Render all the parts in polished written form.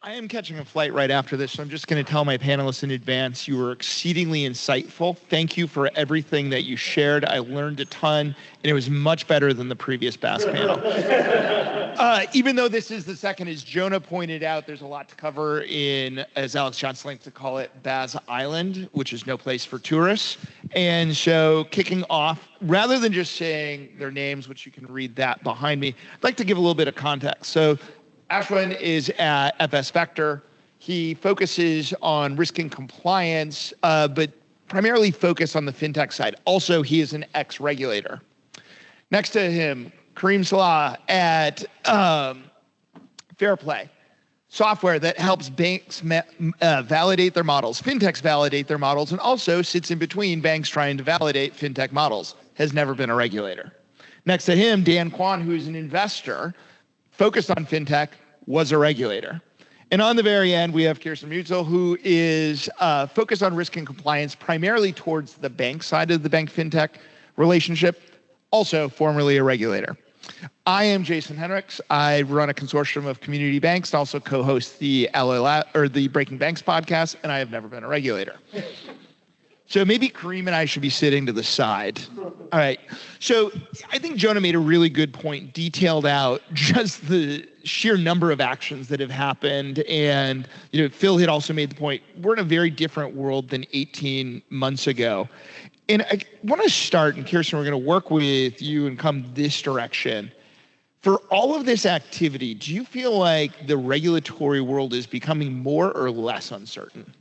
I am catching a flight right after this, so I'm just going to tell my panelists in advance you were exceedingly insightful. Thank you for everything that you shared. I learned a ton, and it was much better than the previous BaaS panel. Even though this is the second, as Jonah pointed out, there's a lot to cover in, as Alex Johnson likes to call it, BaaS Island, which is no place for tourists. And so kicking off, rather than just saying their names, which you can read that behind me, I'd like to give a little bit of context. So Ashwin is at FS Vector. He focuses on risk and compliance, but primarily focused on the fintech side. Also, he is an ex-regulator. Next to him, Kareem Saleh at FairPlay, software that helps banks validate their models, fintechs validate their models, and also sits in between banks trying to validate fintech models, has never been a regulator. Next to him, Quan, who is an investor, focused on fintech, was a regulator. And on the very end, we have Kirsten Muetzel, who is focused on risk and compliance, primarily towards the bank side of the bank-fintech relationship, also formerly a regulator. I am Jason Henrichs. I run a consortium of community banks and also co-host the the Breaking Banks podcast, and I have never been a regulator. So maybe Kareem and I should be sitting to the side. All right. So I think Jonah made a really good point, detailed out just the sheer number of actions that have happened. And Phil had also made the point, we're in a very different world than 18 months ago. And I want to start, and Kirsten, we're going to work with you and come this direction. For all of this activity, do you feel like the regulatory world is becoming more or less uncertain?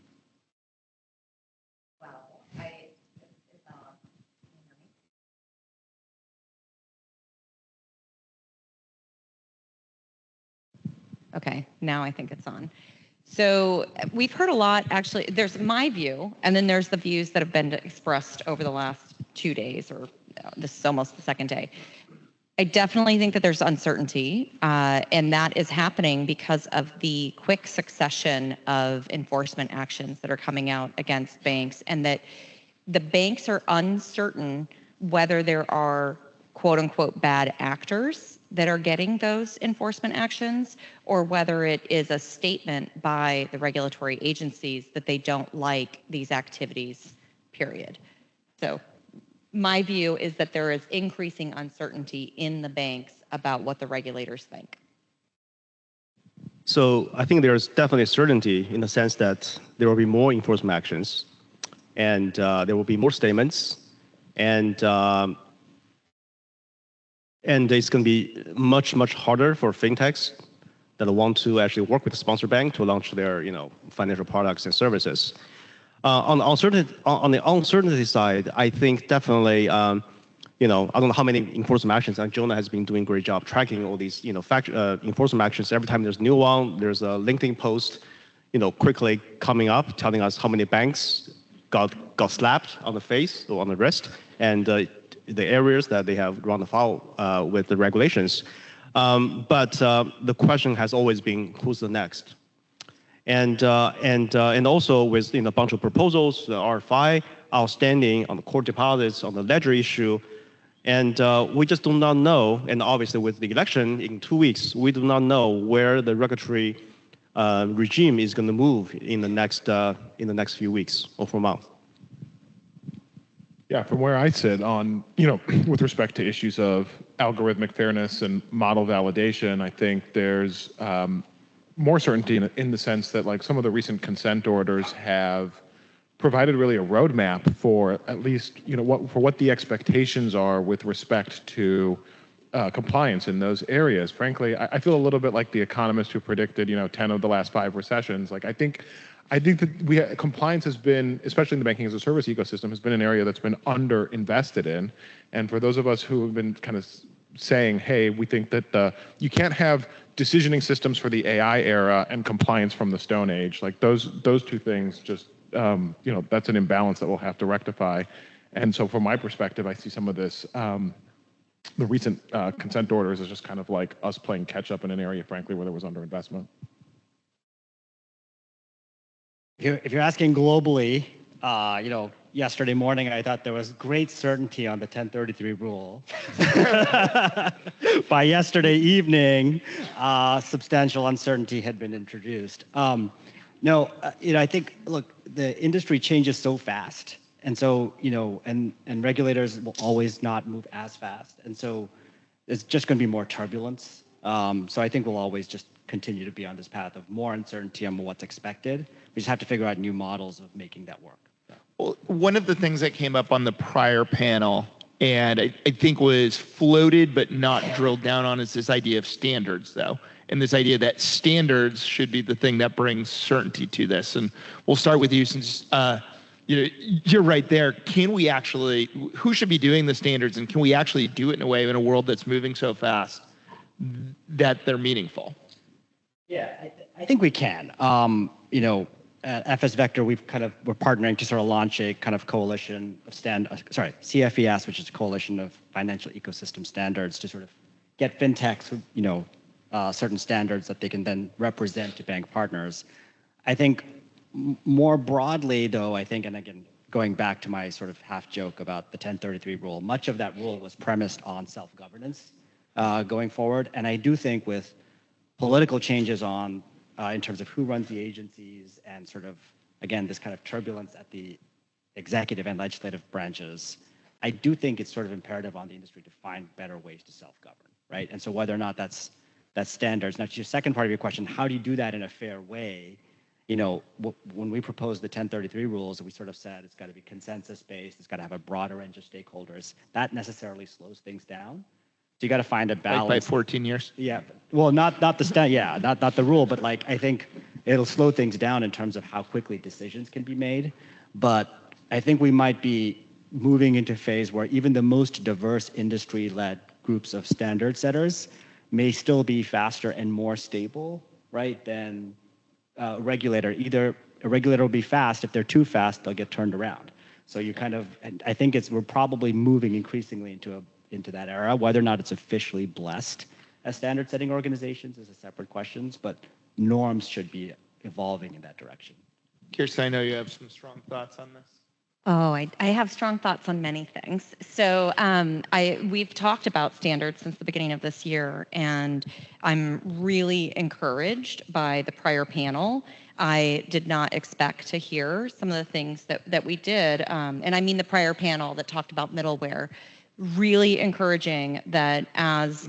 Okay, now I think it's on. So we've heard a lot, actually. There's my view, and then there's the views that have been expressed over the last 2 days, or this is almost the second day. I definitely think that there's uncertainty, and that is happening because of the quick succession of enforcement actions that are coming out against banks, and that the banks are uncertain whether there are quote unquote bad actors that are getting those enforcement actions, or whether it is a statement by the regulatory agencies that they don't like these activities, period. So my view is that there is increasing uncertainty in the banks about what the regulators think. So I think there's definitely certainty in the sense that there will be more enforcement actions, and there will be more statements, and it's going to be much harder for fintechs that want to actually work with the sponsor bank to launch their financial products and services. On the uncertainty side, I think definitely I don't know how many enforcement actions, and Jonah has been doing a great job tracking all these enforcement actions. Every time there's a new one, there's a LinkedIn post quickly coming up telling us how many banks got slapped on the face or on the wrist, and the areas that they have run afoul with the regulations. But the question has always been, who's the next? And also with a bunch of proposals, the RFI outstanding on the core deposits, on the ledger issue, and we just do not know. And obviously with the election in 2 weeks, we do not know where the regulatory regime is going to move in the next few weeks or for months. Yeah, from where I sit on, with respect to issues of algorithmic fairness and model validation, I think there's more certainty in the sense that like some of the recent consent orders have provided really a roadmap for at least, what the expectations are with respect to compliance in those areas. Frankly, I feel a little bit like the economist who predicted, 10 of the last 5 recessions. Like I think that compliance has been, especially in the banking as a service ecosystem, has been an area that's been under-invested in. And for those of us who have been kind of saying, hey, we think that you can't have decisioning systems for the AI era and compliance from the Stone Age. Like those two things just, that's an imbalance that we'll have to rectify. And so from my perspective, I see some of this, the recent consent orders as just kind of like us playing catch up in an area, frankly, where there was underinvestment. If you're asking globally, Yesterday morning, I thought there was great certainty on the 1033 rule. By yesterday evening, substantial uncertainty had been introduced. I think, look, the industry changes so fast. And so, and regulators will always not move as fast. And so there's just going to be more turbulence. So I think we'll always just continue to be on this path of more uncertainty on what's expected. We just have to figure out new models of making that work. Well, one of the things that came up on the prior panel, and I think was floated but not drilled down on, is this idea of standards, though, and this idea that standards should be the thing that brings certainty to this. And we'll start with you, since you're right there. Can we actually? Who should be doing the standards, and can we actually do it in a way in a world that's moving so fast that they're meaningful? Yeah, I think we can. At FS Vector, we're partnering to sort of launch a kind of coalition of CFES, which is a coalition of financial ecosystem standards, to sort of get fintechs, certain standards that they can then represent to bank partners. I think more broadly, though, and again, going back to my sort of half joke about the 1033 rule, much of that rule was premised on self-governance going forward. And I do think with political changes on in terms of who runs the agencies and sort of, again, this kind of turbulence at the executive and legislative branches, I do think it's sort of imperative on the industry to find better ways to self-govern, right? And so whether or not that's standards. Now, to your second part of your question, how do you do that in a fair way? When we proposed the 1033 rules, we sort of said it's got to be consensus-based, it's got to have a broader range of stakeholders. That necessarily slows things down. So you got to find a balance. Like by 14 years? Yeah. Well, not the rule, but I think it'll slow things down in terms of how quickly decisions can be made. But I think we might be moving into a phase where even the most diverse industry-led groups of standard setters may still be faster and more stable, right, than a regulator. Either a regulator will be fast. If they're too fast, they'll get turned around. So I think we're probably moving increasingly into that era. Whether or not it's officially blessed as standard setting organizations is a separate question, but norms should be evolving in that direction. Kirsten, I know you have some strong thoughts on this. Oh, I have strong thoughts on many things. So we've talked about standards since the beginning of this year, and I'm really encouraged by the prior panel. I did not expect to hear some of the things that we did, and I mean the prior panel that talked about middleware. Really encouraging that as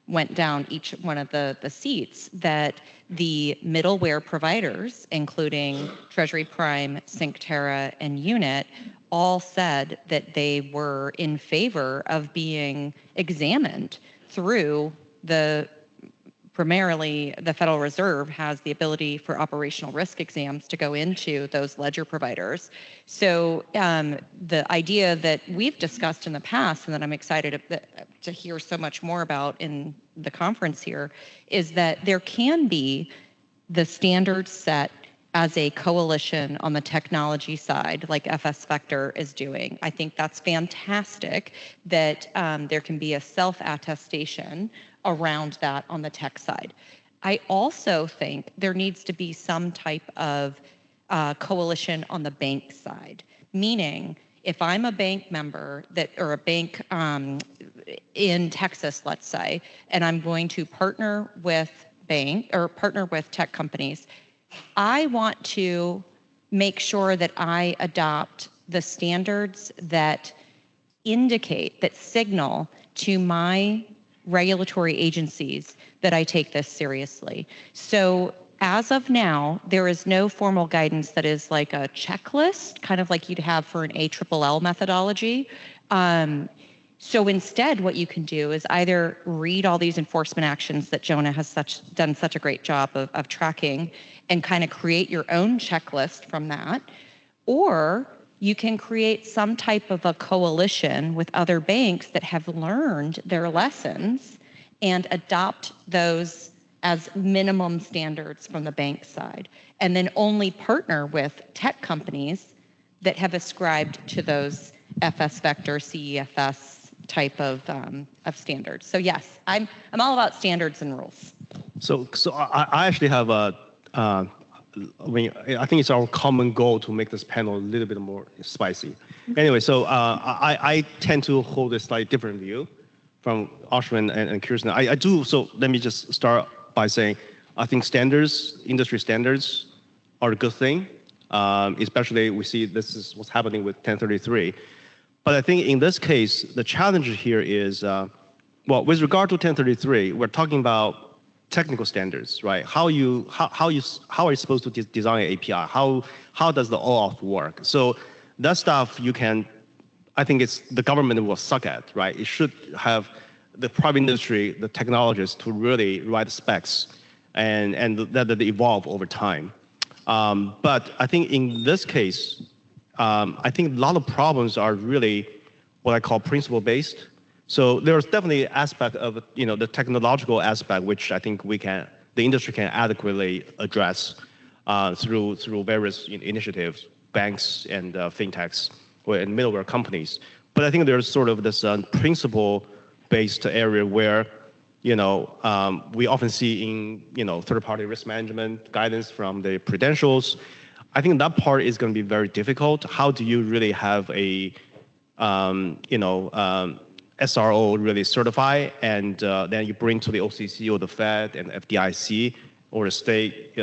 went down each one of the seats, that the middleware providers, including Treasury Prime, Synctera, and Unit, all said that they were in favor of being examined through primarily the Federal Reserve has the ability for operational risk exams to go into those ledger providers. So the idea that we've discussed in the past, and that I'm excited to hear so much more about in the conference here, is that there can be the standards set as a coalition on the technology side, like FS Vector is doing. I think that's fantastic that there can be a self-attestation around that on the tech side. I also think there needs to be some type of coalition on the bank side, meaning if I'm a bank member or a bank in Texas, let's say, and I'm going to partner with tech companies, I want to make sure that I adopt the standards that signal to my regulatory agencies that I take this seriously. So as of now, there is no formal guidance that is like a checklist, kind of like you'd have for an ALLL methodology. So instead, what you can do is either read all these enforcement actions that Jonah has done such a great job of tracking and kind of create your own checklist from that, or you can create some type of a coalition with other banks that have learned their lessons and adopt those as minimum standards from the bank side, and then only partner with tech companies that have ascribed to those FS Vector, CEFS type of standards. So yes, I'm all about standards and rules. So I actually have I think it's our common goal to make this panel a little bit more spicy. Anyway, so I tend to hold a slightly different view from Ashwin and Kirsten. I do, so let me just start by saying, I think standards, industry standards are a good thing. Especially we see this is what's happening with 1033. But I think in this case, the challenge here is, well, with regard to 1033, we're talking about technical standards, right? How are you supposed to design an API? How does the OAuth work? So that stuff I think it's the government will suck at, right? It should have the private industry, the technologists to really write specs and that they evolve over time. But I think in this case, I think a lot of problems are really what I call principle based. So there's definitely an aspect of the technological aspect which I think the industry can adequately address through various initiatives, banks and fintechs and middleware companies. But I think there's sort of this principle-based area where we often see in third-party risk management guidance from the prudentials. I think that part is going to be very difficult. How do you really have a SRO really certify, and then you bring to the OCC or the Fed and FDIC or a state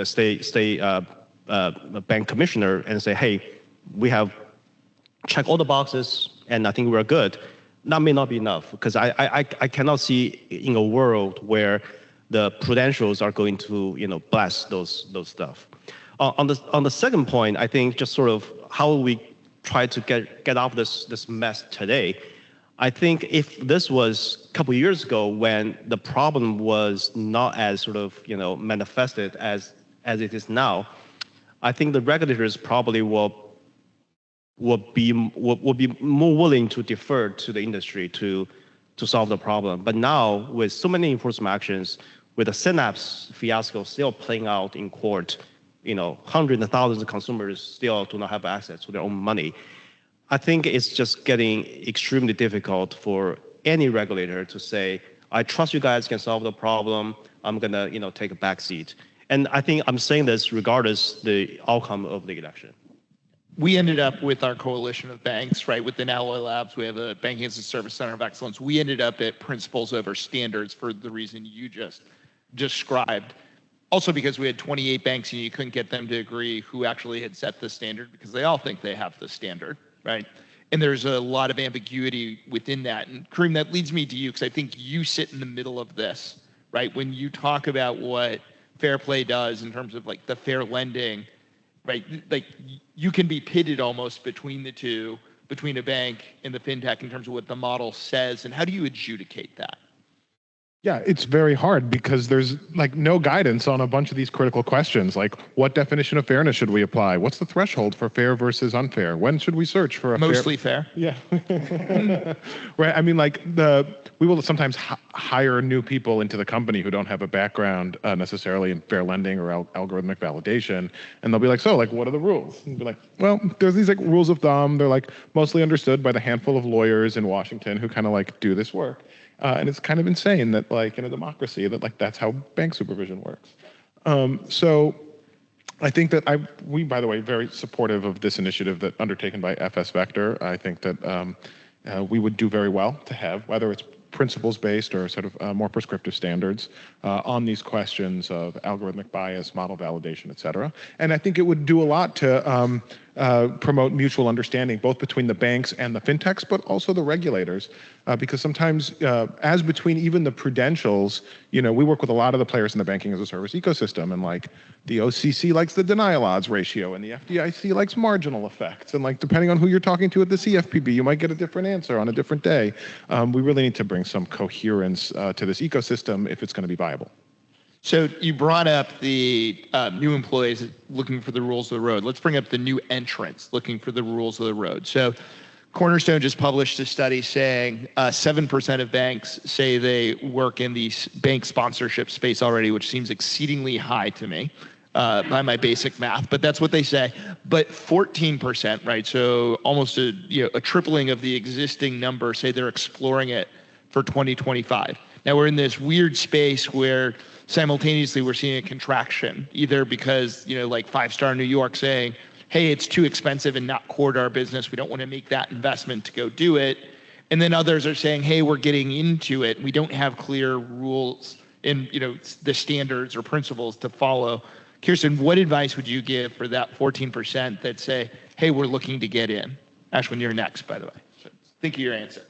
bank commissioner and say, hey, we have checked all the boxes and I think we're good. That may not be enough because I cannot see in a world where the prudentials are going to bless those stuff. On the second point, I think just sort of how we try to get out of this mess today. I think if this was a couple of years ago when the problem was not as sort of manifested as it is now, I think the regulators probably will be more willing to defer to the industry to solve the problem. But now with so many enforcement actions, with the Synapse fiasco still playing out in court, hundreds of thousands of consumers still do not have access to their own money. I think it's just getting extremely difficult for any regulator to say, I trust you guys can solve the problem. I'm going to, take a back seat. And I think I'm saying this regardless the outcome of the election. We ended up with our coalition of banks, right? Within Alloy Labs, we have a Banking as a Service Center of Excellence. We ended up at principles over standards for the reason you just described. Also because we had 28 banks and you couldn't get them to agree who actually had set the standard because they all think they have the standard. Right. And there's a lot of ambiguity within that. And Kareem, that leads me to you because I think you sit in the middle of this, right? When you talk about what FairPlay does in terms of like the fair lending, right? Like you can be pitted almost between the two, between a bank and the fintech in terms of what the model says. And how do you adjudicate that? Yeah, it's very hard because there's like no guidance on a bunch of these critical questions. Like, what definition of fairness should we apply? What's the threshold for fair versus unfair? When should we search for a mostly fair? Yeah. Right. I mean, like we will sometimes hire new people into the company who don't have a background necessarily in fair lending or algorithmic validation, and they'll be like, so, like, what are the rules? And be like, well, there's these like rules of thumb. They're like mostly understood by the handful of lawyers in Washington who kind of like do this work. And it's kind of insane that, like, in a democracy, that, like, that's how bank supervision works. So I think that we, by the way, very supportive of this initiative that undertaken by FS Vector. I think that we would do very well to have, whether it's principles-based or sort of more prescriptive standards on these questions of algorithmic bias, model validation, et cetera. And I think it would do a lot to promote mutual understanding, both between the banks and the fintechs, but also the regulators, because sometimes, as between even the prudentials, we work with a lot of the players in the banking as a service ecosystem, and like the OCC likes the denial odds ratio, and the FDIC likes marginal effects, and like depending on who you're talking to at the CFPB, you might get a different answer on a different day. We really need to bring some coherence to this ecosystem if it's going to be viable. So you brought up the new employees looking for the rules of the road. Let's bring up the new entrants looking for the rules of the road. So Cornerstone just published a study saying 7% of banks say they work in the bank sponsorship space already, which seems exceedingly high to me by my basic math, but that's what they say. But 14%, right? So almost a tripling of the existing number say they're exploring it for 2025. Now we're in this weird space where simultaneously we're seeing a contraction, either because, like 5-Star New York saying, hey, it's too expensive and not core to our business. We don't want to make that investment to go do it. And then others are saying, hey, we're getting into it. We don't have clear rules and the standards or principles to follow. Kirsten, what advice would you give for that 14% that say, hey, we're looking to get in? Ashwin, you're next, by the way. So think of your answer.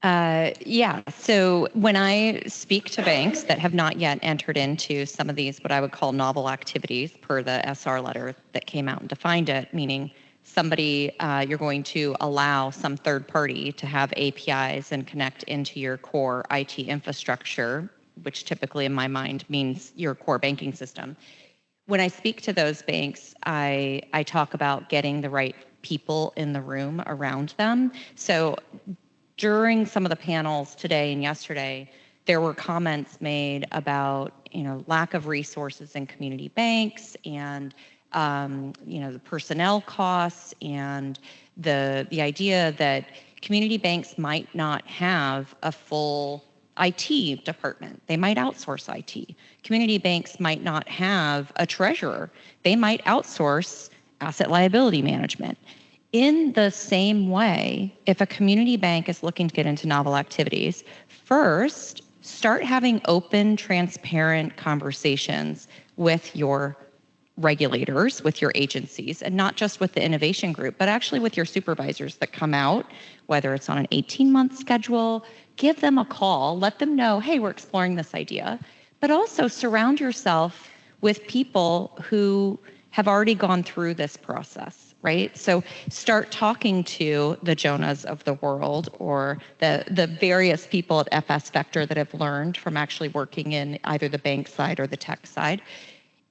Yeah. So when I speak to banks that have not yet entered into some of these, what I would call novel activities per the SR letter that came out and defined it, meaning somebody, you're going to allow some third party to have APIs and connect into your core IT infrastructure, which typically in my mind means your core banking system. When I speak to those banks, I talk about getting the right people in the room around them. So during some of the panels today and yesterday, there were comments made about lack of resources in community banks and the personnel costs and the idea that community banks might not have a full IT department. They might outsource IT. Community banks might not have a treasurer. They might outsource asset liability management. In the same way, if a community bank is looking to get into novel activities, first, start having open, transparent conversations with your regulators, with your agencies, and not just with the innovation group, but actually with your supervisors that come out, whether it's on an 18-month schedule, give them a call, let them know, hey, we're exploring this idea, but also surround yourself with people who have already gone through this process, right? So start talking to the Jonahs of the world or the various people at FS Vector that have learned from actually working in either the bank side or the tech side,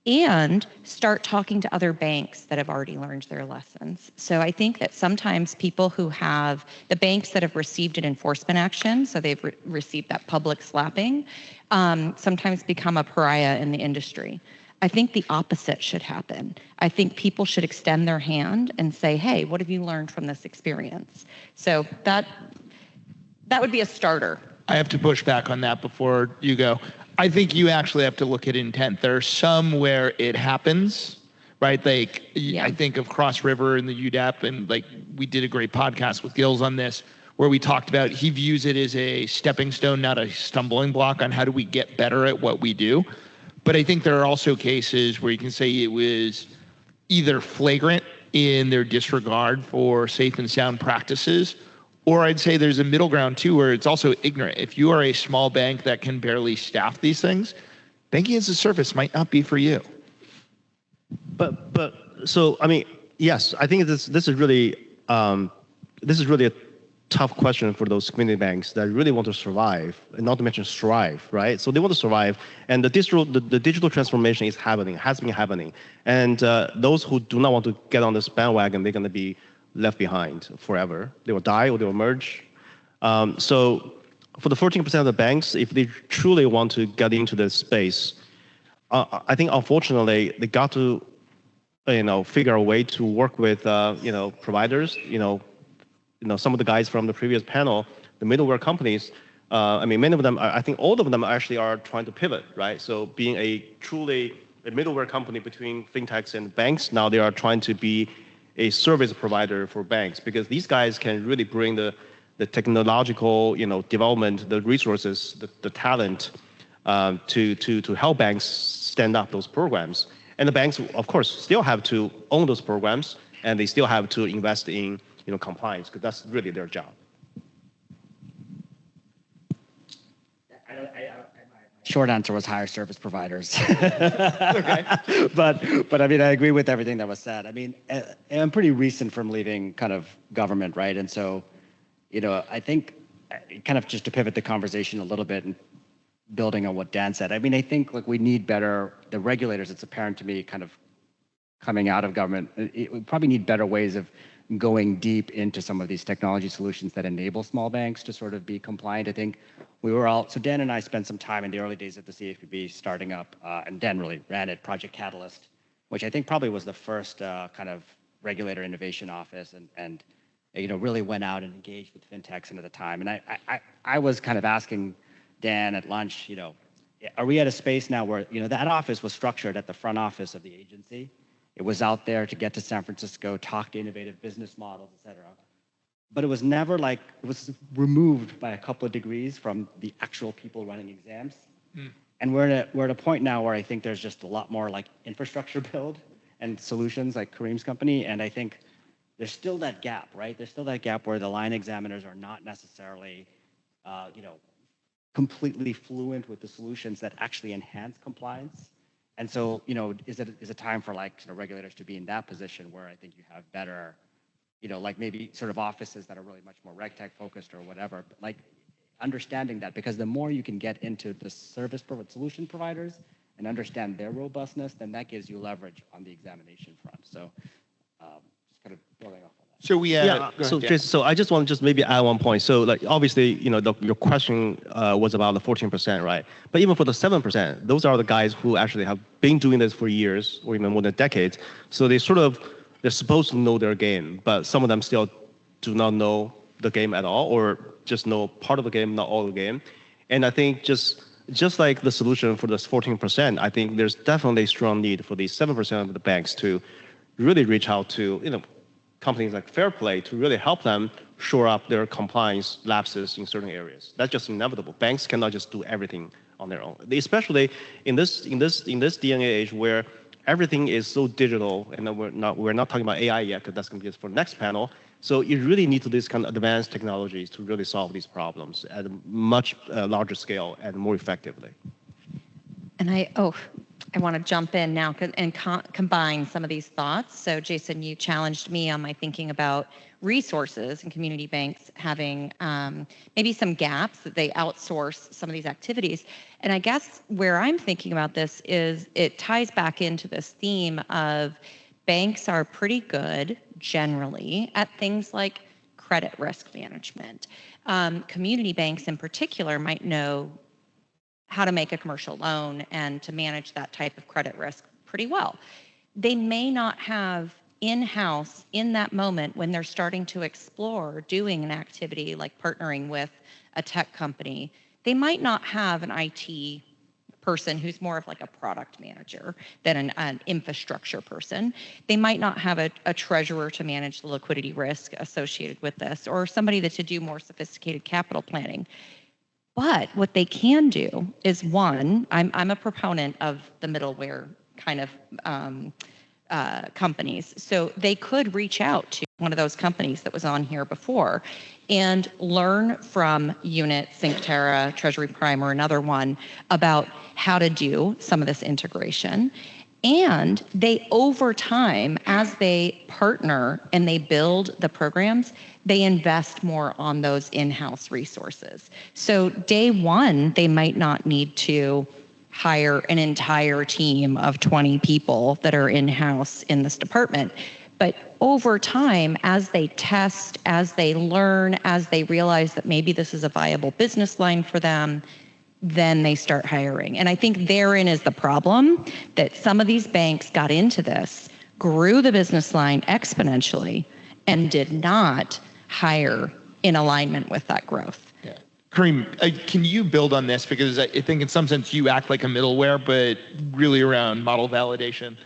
and start talking to other banks that have already learned their lessons. So I think that sometimes people who have, the banks that have received an enforcement action, so they've received that public slapping, sometimes become a pariah in the industry. I think the opposite should happen. I think people should extend their hand and say, hey, what have you learned from this experience? So that would be a starter. I have to push back on that before you go. I think you actually have to look at intent. There's some where it happens, right? Like I think of Cross River and the UDEP, and like we did a great podcast with Gills on this, where we talked about he views it as a stepping stone, not a stumbling block on how do we get better at what we do. But I think there are also cases where you can say it was either flagrant in their disregard for safe and sound practices, or I'd say there's a middle ground too, where it's also ignorant. If you are a small bank that can barely staff these things, banking as a service might not be for you. But so I mean, yes, I think this is really a tough question for those community banks that really want to survive, and not to mention strive, right? So they want to survive, and the digital transformation is happening, has been happening, and those who do not want to get on this bandwagon, they're going to be left behind forever. They will die or they will merge. So for the 14% of the banks, if they truly want to get into this space, I think unfortunately they got to, figure a way to work with, providers. Some of the guys from the previous panel, the middleware companies. Many of them, I think all of them actually are trying to pivot, right? So being a middleware company between fintechs and banks, now they are trying to be a service provider for banks, because these guys can really bring the technological, development, the resources, the talent to help banks stand up those programs. And the banks, of course, still have to own those programs, and they still have to invest in compliance, because that's really their job. Short answer was hire service providers. Okay. But I mean, I agree with everything that was said. I mean, I'm pretty recent from leaving kind of government, right? And so, I think kind of just to pivot the conversation a little bit and building on what Dan said, I mean, I think like we need the regulators, it's apparent to me kind of coming out of government, we probably need better ways of going deep into some of these technology solutions that enable small banks to sort of be compliant. I think so Dan and I spent some time in the early days of the CFPB starting up, and Dan really ran it, Project Catalyst, which I think probably was the first kind of regulator innovation office. And really went out and engaged with fintechs and at the time. And I was kind of asking Dan at lunch, are we at a space now where, that office was structured at the front office of the agency. It was out there to get to San Francisco, talk to innovative business models, et cetera. But it was never it was removed by a couple of degrees from the actual people running exams. And we're at a point now where I think there's just a lot more infrastructure build and solutions like Kareem's company. And I think there's still that gap, right? There's still that gap where the line examiners are not necessarily, completely fluent with the solutions that actually enhance compliance. And so, is it time for regulators to be in that position where I think you have better, maybe sort of offices that are really much more reg tech focused or whatever, but understanding that, because the more you can get into the solution providers and understand their robustness, then that gives you leverage on the examination front. So just kind of building off on that. So we so Jason, so I just want to maybe add one point. So obviously, your question was about the 14%, right? But even for the 7%, those are the guys who actually have been doing this for years or even more than decades. So they're supposed to know their game, but some of them still do not know the game at all, or just know part of the game, not all the game. And I think just like the solution for this 14%, I think there's definitely a strong need for these 7% of the banks to really reach out to companies like FairPlay to really help them shore up their compliance lapses in certain areas. That's just inevitable. Banks cannot just do everything on their own, especially in this DNA age where everything is so digital, and we're not talking about AI yet, because that's going to be for the next panel. So you really need to do these kind of advanced technologies to really solve these problems at a much larger scale and more effectively. And I want to jump in now and combine some of these thoughts. So Jason, you challenged me on my thinking about resources and community banks having maybe some gaps that they outsource some of these activities. And I guess where I'm thinking about this is it ties back into this theme of banks are pretty good generally at things like credit risk management. Community banks in particular might know how to make a commercial loan and to manage that type of credit risk pretty well. They may not have in-house in that moment when they're starting to explore doing an activity like partnering with a tech company, they might not have an IT person who's more of a product manager than an infrastructure person. They might not have a treasurer to manage the liquidity risk associated with this, or somebody to do more sophisticated capital planning. But what they can do is, one, I'm a proponent of the middleware kind of companies. So they could reach out to one of those companies that was on here before and learn from Unit, Synctera, Treasury Prime, or another one about how to do some of this integration. And they, over time, as they partner and they build the programs, they invest more on those in-house resources. So day one, they might not need to hire an entire team of 20 people that are in-house in this department. But over time, as they test, as they learn, as they realize that maybe this is a viable business line for them, then they start hiring. And I think therein is the problem, that some of these banks got into this, grew the business line exponentially, and did not hire in alignment with that growth. Yeah. Kareem, can you build on this? Because I think in some sense you act like a middleware, but really around model validation.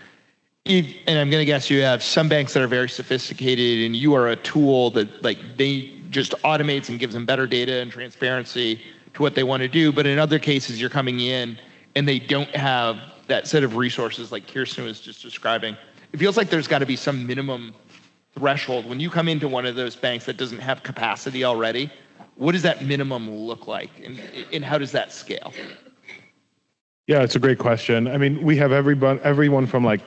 And I'm going to guess you have some banks that are very sophisticated and you are a tool that they just automates and gives them better data and transparency to what they want to do. But in other cases, you're coming in and they don't have that set of resources like Kirsten was just describing. It feels like there's got to be some minimum threshold. When you come into one of those banks that doesn't have capacity already, what does that minimum look like, and how does that scale? Yeah, it's a great question. I mean, we have everyone from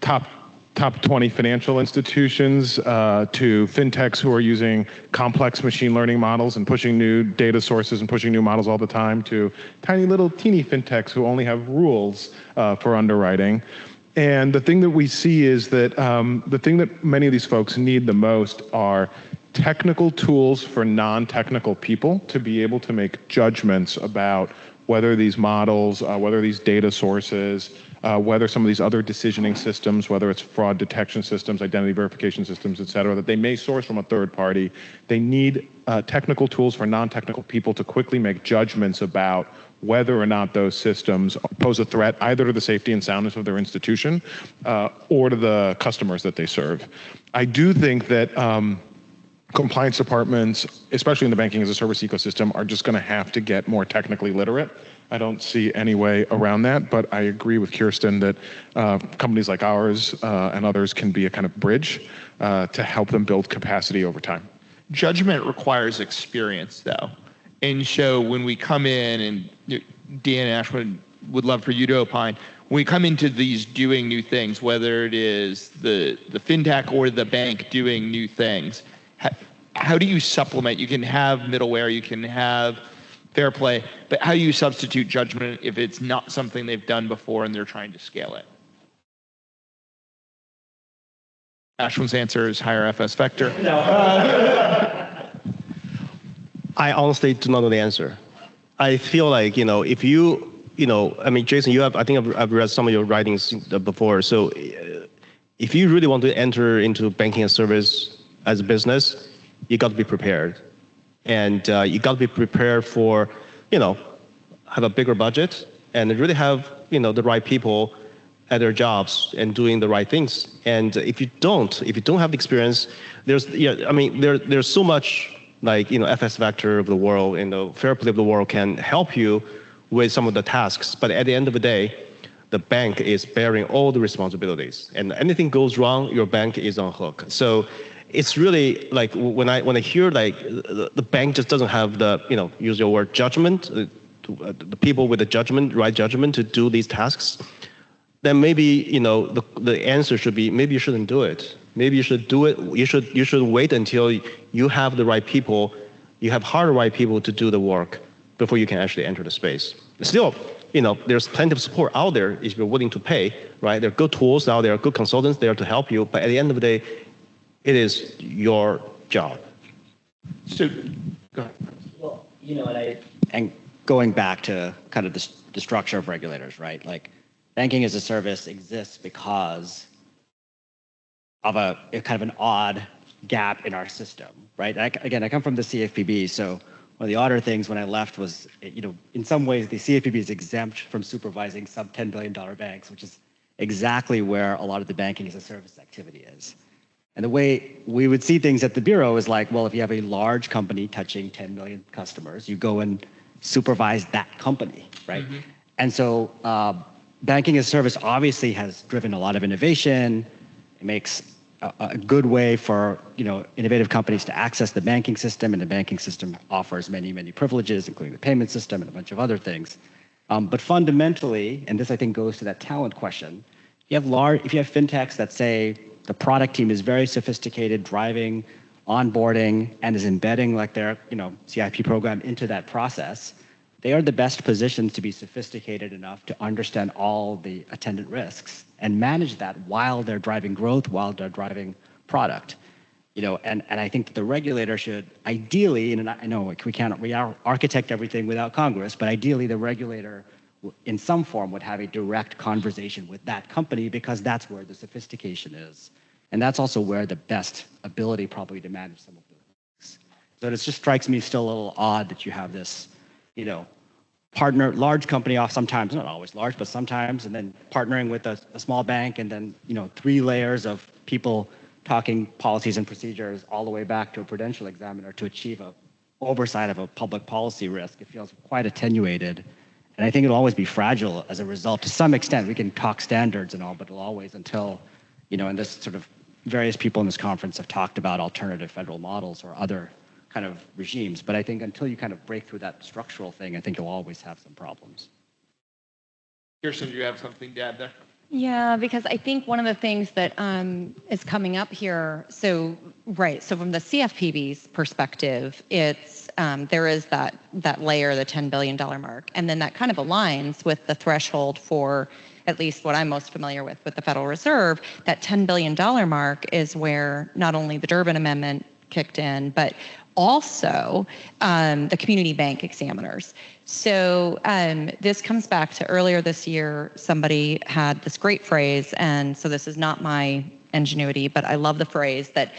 top 20 financial institutions to fintechs who are using complex machine learning models and pushing new data sources and pushing new models all the time, to tiny little teeny fintechs who only have rules for underwriting. And the thing that we see is that the thing that many of these folks need the most are technical tools for non-technical people to be able to make judgments about whether these models, whether these data sources, whether some of these other decisioning systems, whether it's fraud detection systems, identity verification systems, et cetera, that they may source from a third party. They need technical tools for non-technical people to quickly make judgments about whether or not those systems pose a threat either to the safety and soundness of their institution or to the customers that they serve. I do think that compliance departments, especially in the banking as a service ecosystem, are just going to have to get more technically literate. I don't see any way around that, but I agree with Kirsten that companies like ours and others can be a kind of bridge to help them build capacity over time. Judgment requires experience, though. And so when we come in, and Dan and Ashwin would love for you to opine, when we come into these doing new things, whether it is the fintech or the bank doing new things, how do you supplement? You can have middleware, you can have FairPlay, but how do you substitute judgment if it's not something they've done before and they're trying to scale it? Ashwin's answer is hire FS Vector. I honestly do not know the answer. I feel like, if you, I mean, Jason, I think I've read some of your writings before. So if you really want to enter into banking and service as a business, you got to be prepared. And you got to be prepared for, have a bigger budget and really have, the right people at their jobs and doing the right things. And if you don't have the experience, there's so much like, FS Vector of the world and the FairPlay of the world can help you with some of the tasks. But at the end of the day, the bank is bearing all the responsibilities. And anything goes wrong, your bank is on hook. So it's really like when I hear like the bank just doesn't have the, use your word, judgment, the people with the right judgment to do these tasks, then maybe, the answer should be, maybe you shouldn't do it. Maybe you should do it. You should wait until you have the right people, you have hired the right people to do the work before you can actually enter the space. Still, there's plenty of support out there if you're willing to pay, right? There are good tools out there, good consultants there to help you. But at the end of the day, it is your job. So, go ahead. Well, and going back to kind of the structure of regulators, right? Like banking as a service exists because of a kind of an odd gap in our system, right? I come from the CFPB, so one of the odder things when I left was, in some ways the CFPB is exempt from supervising sub $10 billion banks, which is exactly where a lot of the banking as a service activity is. And the way we would see things at the Bureau is like, well, if you have a large company touching 10 million customers, you go and supervise that company, right? Mm-hmm. And so banking as a service obviously has driven a lot of innovation. It makes a good way for innovative companies to access the banking system, and the banking system offers many, many privileges, including the payment system and a bunch of other things. But fundamentally, and this I think goes to that talent question, if you have fintechs that say the product team is very sophisticated, driving, onboarding, and is embedding like their CIP program into that process, they are the best positioned to be sophisticated enough to understand all the attendant risks and manage that while they're driving growth, while they're driving product. And I think that the regulator should ideally, and I know we architect everything without Congress, but ideally the regulator in some form would have a direct conversation with that company, because that's where the sophistication is. And that's also where the best ability probably to manage some of those risks. So it just strikes me still a little odd that you have this, partner, large company off sometimes, not always large, but sometimes, and then partnering with a small bank, and then, 3 layers of people talking policies and procedures all the way back to a prudential examiner to achieve a oversight of a public policy risk. It feels quite attenuated. And I think it'll always be fragile as a result. To some extent, we can talk standards and all, but it'll always until, and this sort of various people in this conference have talked about alternative federal models or other kind of regimes. But I think until you kind of break through that structural thing, I think you'll always have some problems. Kirsten, do you have something to add there? Yeah, because I think one of the things that is coming up here, so from the CFPB's perspective, it's there is that layer, the $10 billion mark, and then that kind of aligns with the threshold for at least what I'm most familiar with the Federal Reserve. That $10 billion mark is where not only the Durbin Amendment kicked in, but also the community bank examiners. So this comes back to earlier this year, somebody had this great phrase, and so this is not my ingenuity, but I love the phrase that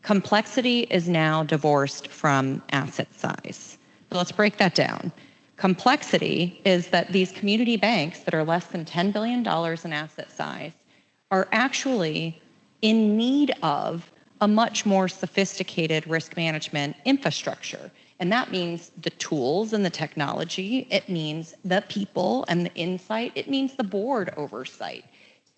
complexity is now divorced from asset size. So let's break that down. Complexity is that these community banks that are less than $10 billion in asset size are actually in need of a much more sophisticated risk management infrastructure. And that means the tools and the technology, it means the people and the insight, it means the board oversight.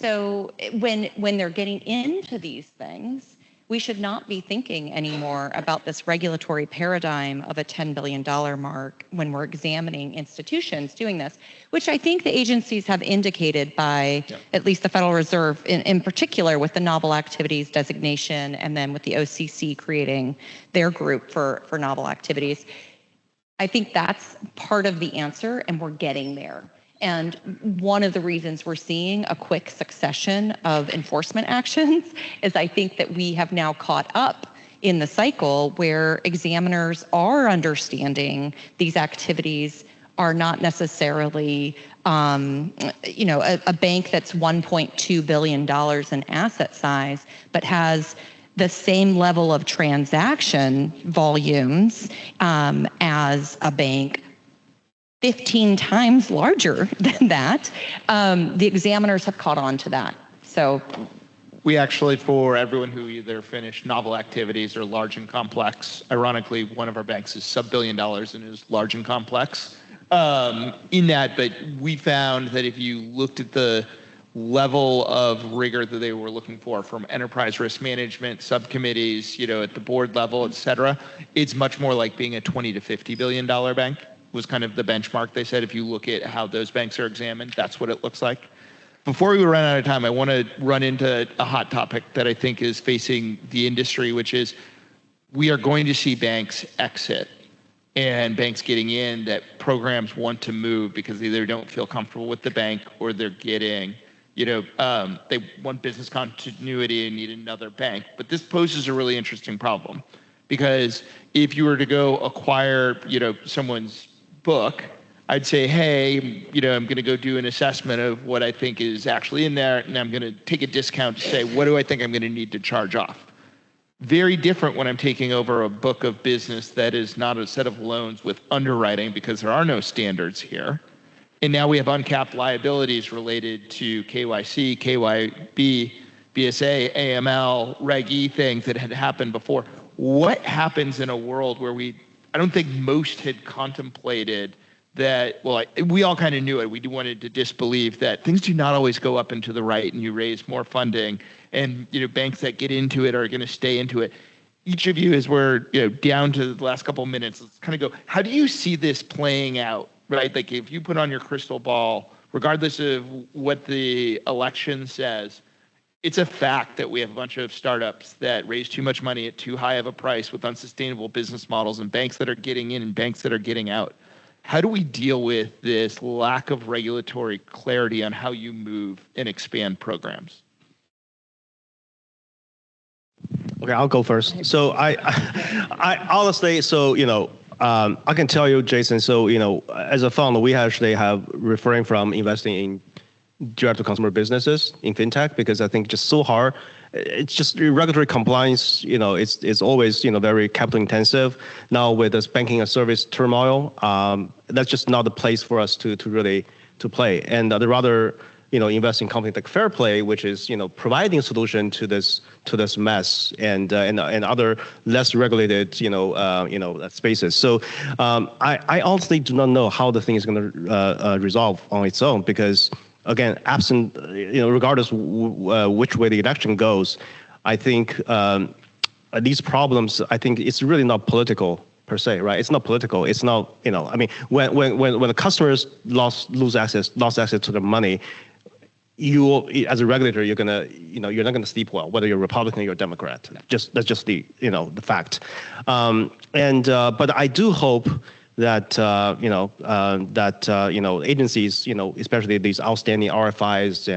So when they're getting into these things, we should not be thinking anymore about this regulatory paradigm of a $10 billion mark when we're examining institutions doing this, which I think the agencies have indicated by at least the Federal Reserve in particular with the novel activities designation and then with the OCC creating their group for novel activities. I think that's part of the answer and we're getting there. And one of the reasons we're seeing a quick succession of enforcement actions is I think that we have now caught up in the cycle where examiners are understanding these activities are not necessarily, a bank that's $1.2 billion in asset size, but has the same level of transaction volumes as a bank 15 times larger than that. The examiners have caught on to that. So we actually, for everyone who either finished novel activities or large and complex, ironically, one of our banks is sub $1 billion and is large and complex in that, but we found that if you looked at the level of rigor that they were looking for from enterprise risk management subcommittees, at the board level, et cetera, it's much more like being a $20 to $50 billion bank. Was kind of the benchmark. They said if you look at how those banks are examined, that's what it looks like. Before we run out of time, I want to run into a hot topic that I think is facing the industry, which is we are going to see banks exit and banks getting in that programs want to move because they either don't feel comfortable with the bank or they're getting, they want business continuity and need another bank. But this poses a really interesting problem because if you were to go acquire, someone's book, I'd say, hey, I'm going to go do an assessment of what I think is actually in there, and I'm going to take a discount to say, what do I think I'm going to need to charge off? Very different when I'm taking over a book of business that is not a set of loans with underwriting because there are no standards here. And now we have uncapped liabilities related to KYC, KYB, BSA, AML, Reg E things that had happened before. What happens in a world where I don't think most had contemplated that, we all kind of knew it. We wanted to disbelieve that things do not always go up and to the right and you raise more funding and, banks that get into it are going to stay into it. Each of you, as we're, down to the last couple of minutes, let's kind of go, how do you see this playing out, right? Like if you put on your crystal ball, regardless of what the election says, it's a fact that we have a bunch of startups that raise too much money at too high of a price with unsustainable business models and banks that are getting in and banks that are getting out. How do we deal with this lack of regulatory clarity on how you move and expand programs? Okay, I'll go first. So I honestly, I can tell you, Jason, as a fund, we actually have refrained from investing in direct-to-consumer businesses in fintech because I think just so hard. It's just regulatory compliance. It's always very capital intensive. Now with this banking and service turmoil, that's just not the place for us to really play. And I'd rather invest in companies like FairPlay, which is providing a solution to this mess and other less regulated spaces. So I honestly do not know how the thing is going to resolve on its own because. Again, absent, regardless which way the election goes, I think these problems. I think it's really not political per se, right? It's not political. It's not, when the customers lose access to their money, you as a regulator, you're not gonna sleep well, whether you're Republican or Democrat. That's just the the fact. But I do hope that agencies, especially these outstanding RFIs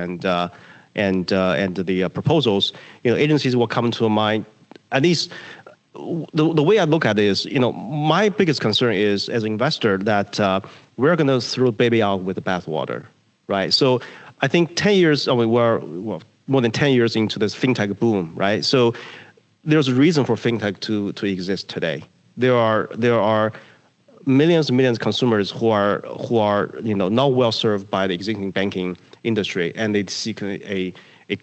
and the proposals, agencies will come to mind. At least the way I look at it is, my biggest concern is as an investor that we're going to throw baby out with the bathwater, right? So I think 10 years, we're more than 10 years into this fintech boom, right? So there's a reason for fintech to exist today. There are millions and millions of consumers who are not well served by the existing banking industry, and they seek a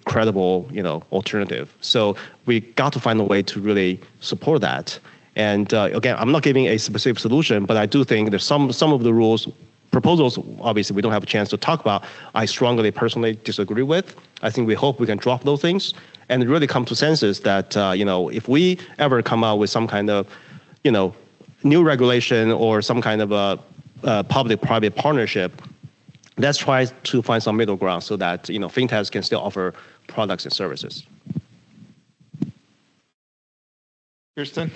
credible alternative. So we got to find a way to really support that. And again, I'm not giving a specific solution, but I do think there's some of the rules proposals. Obviously, we don't have a chance to talk about. I strongly personally disagree with. I think we hope we can drop those things and really come to senses that if we ever come out with some kind of new regulation or some kind of a public-private partnership, let's try to find some middle ground so that fintechs can still offer products and services. Kirsten?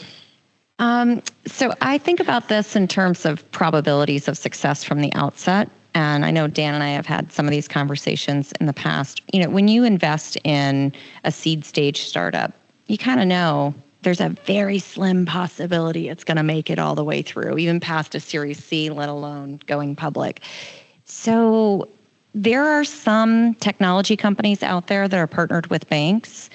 So I think about this in terms of probabilities of success from the outset. And I know Dan and I have had some of these conversations in the past. When you invest in a seed stage startup, you kind of know there's a very slim possibility it's going to make it all the way through, even past a Series C, let alone going public. So there are some technology companies out there that are partnered with banks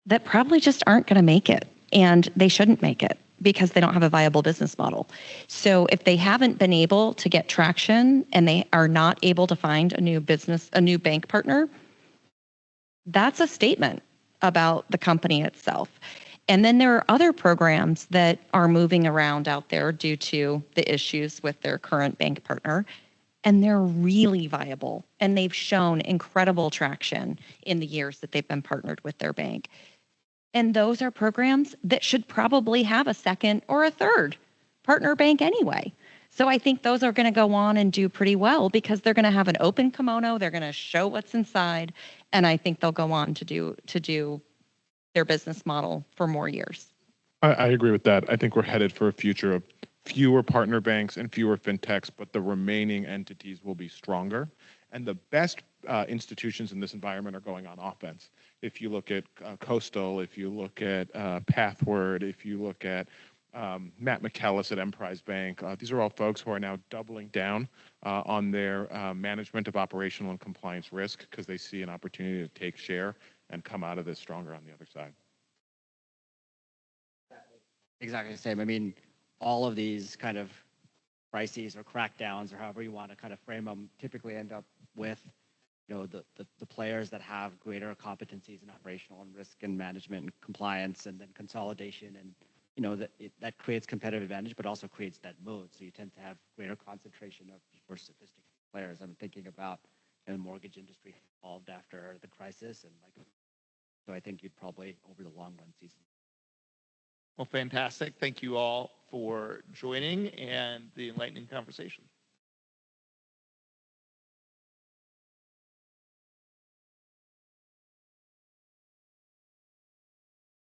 that probably just aren't going to make it, and they shouldn't make it because they don't have a viable business model. So if they haven't been able to get traction and they are not able to find a new bank partner, that's a statement about the company itself. And then there are other programs that are moving around out there due to the issues with their current bank partner, and they're really viable, and they've shown incredible traction in the years that they've been partnered with their bank. And those are programs that should probably have a second or a third partner bank anyway. So I think those are going to go on and do pretty well because they're going to have an open kimono, they're going to show what's inside, and I think they'll go on to do their business model for more years. I agree with that. I think we're headed for a future of fewer partner banks and fewer fintechs, but the remaining entities will be stronger. And the best institutions in this environment are going on offense. If you look at Coastal, if you look at Pathward, if you look at Matt McKellis at Emprise Bank, these are all folks who are now doubling down on their management of operational and compliance risk because they see an opportunity to take share and come out of this stronger on the other side. Exactly the same. I mean, all of these kind of crises or crackdowns or however you want to kind of frame them typically end up with the players that have greater competencies in operational and risk and management and compliance, and then consolidation, and that creates competitive advantage, but also creates that moat. So you tend to have greater concentration of more sophisticated players. I'm thinking about the mortgage industry evolved after the crisis, and so I think you'd probably over the long run see some. Well, fantastic. Thank you all for joining and the enlightening conversation.